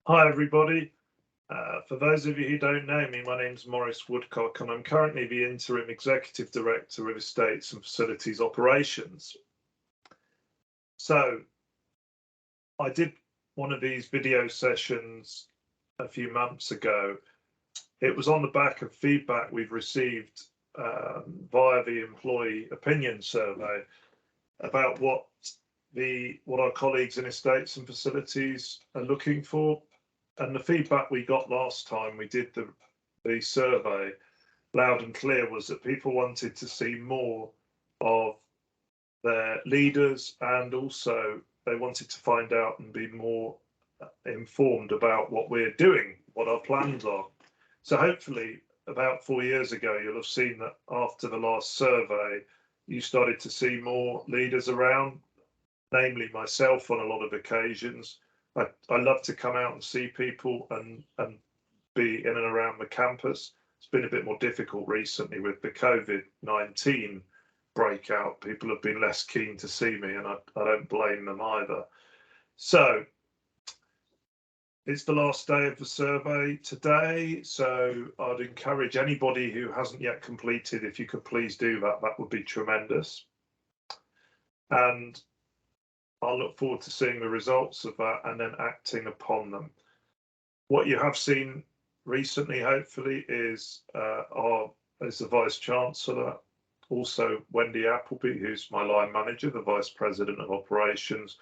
Hi, everybody. For those of you who don't know me, my name's Maurice Woodcock, and I'm currently the Interim Executive Director of Estates and Facilities Operations. So, I did one of these video sessions a few months ago. It was on the back of feedback we've received via the Employee Opinion Survey about what our colleagues in Estates and Facilities are looking for. And the feedback we got last time we did the survey, loud and clear, was that people wanted to see more of their leaders, and also they wanted to find out and be more informed about what we're doing, what our plans are. So hopefully, about 4 years ago, you'll have seen that after the last survey, you started to see more leaders around, namely myself on a lot of occasions. I love to come out and see people and be in and around the campus. It's been a bit more difficult recently with the COVID-19 breakout. People have been less keen to see me, and I don't blame them either. So it's the last day of the survey today, so I'd encourage anybody who hasn't yet completed, if you could please do that, that would be tremendous. And I'll look forward to seeing the results of that and then acting upon them. What you have seen recently, hopefully, is the Vice Chancellor, also Wendy Appleby, who's my line manager, the Vice President of Operations,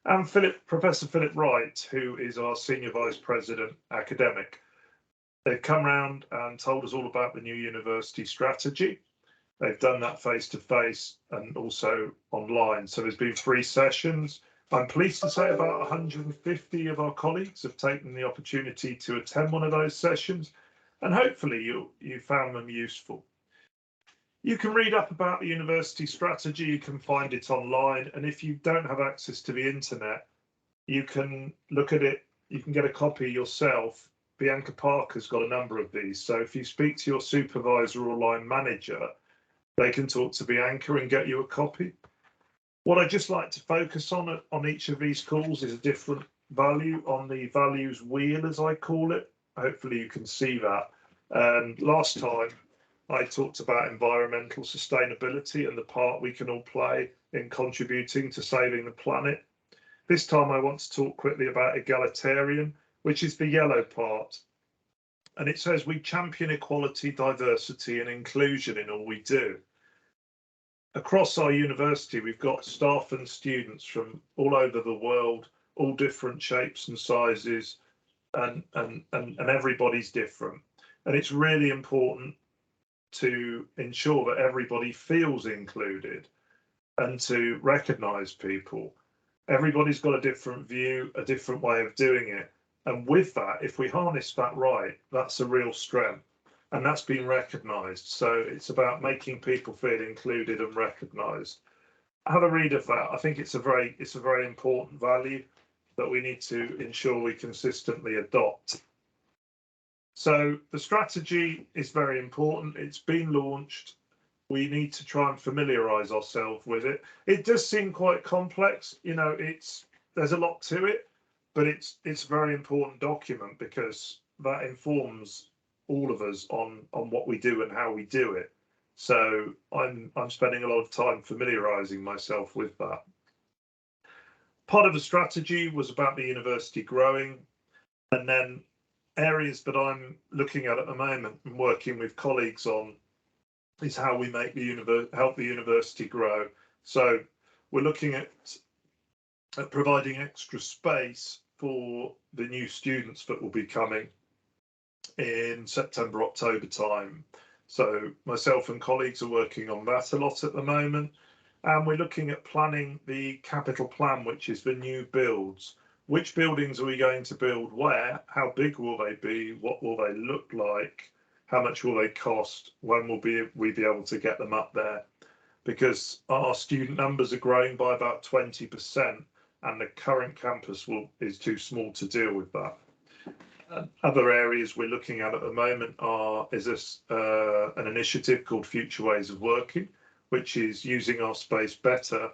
and Professor Philip Wright, who is our Senior Vice President Academic. They've come round and told us all about the new university strategy. They've done that face to face and also online. So there's been 3 sessions. I'm pleased to say about 150 of our colleagues have taken the opportunity to attend one of those sessions, and hopefully you found them useful. You can read up about the university strategy, you can find it online, and if you don't have access to the internet, you can look at it, you can get a copy yourself. Bianca Parker's got a number of these, so if you speak to your supervisor or line manager, they can talk to Bianca and get you a copy. What I just like to focus on each of these calls is a different value on the values wheel, as I call it. Hopefully you can see that. And last time I talked about environmental sustainability and the part we can all play in contributing to saving the planet. This time I want to talk quickly about egalitarian, which is the yellow part. And it says we champion equality, diversity and inclusion in all we do. Across our university, we've got staff and students from all over the world, all different shapes and sizes, and everybody's different. And it's really important to ensure that everybody feels included and to recognise people. Everybody's got a different view, a different way of doing it. And with that, if we harness that right, that's a real strength. And that's been recognised. So it's about making people feel included and recognised. Have a read of that. I think it's a very important value that we need to ensure we consistently adopt. So the strategy is very important. It's been launched. We need to try and familiarise ourselves with it. It does seem quite complex. You know, there's a lot to it, but it's a very important document because that informs all of us on what we do and how we do it. So I'm spending a lot of time familiarising myself with that. Part of the strategy was about the university growing, and then areas that I'm looking at the moment and working with colleagues on is how we make help the university grow. So we're looking at providing extra space for the new students that will be coming in September, October time. So myself and colleagues are working on that a lot at the moment. And we're looking at planning the capital plan, which is the new builds. Which buildings are we going to build where? How big will they be? What will they look like? How much will they cost? When will we be able to get them up there? Because our student numbers are growing by about 20%, and the current campus is too small to deal with that. Other areas we're looking at the moment is an initiative called Future Ways of Working, which is using our space better,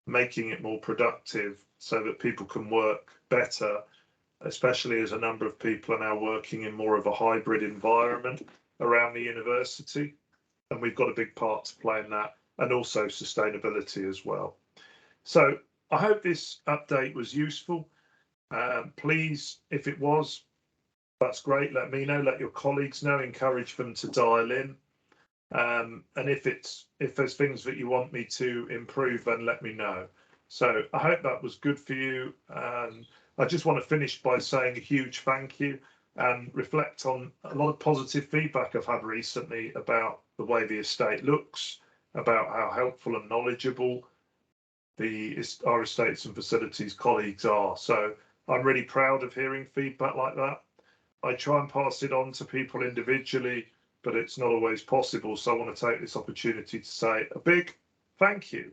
making it more productive so that people can work better especially as a number of people are now working in more of a hybrid environment around the university. And we've got a big part to play in that, and also sustainability as well. So I hope this update was useful. Please, if it was, that's great. Let me know, let your colleagues know, encourage them to dial in. And if there's things that you want me to improve, then let me know. So I hope that was good for you. I just want to finish by saying a huge thank you and reflect on a lot of positive feedback I've had recently about the way the estate looks, about how helpful and knowledgeable our estates and facilities colleagues are. So I'm really proud of hearing feedback like that. I try and pass it on to people individually, but it's not always possible. So I want to take this opportunity to say a big thank you.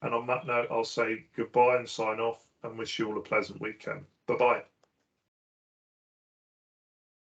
And on that note, I'll say goodbye and sign off and wish you all a pleasant weekend. Bye-bye.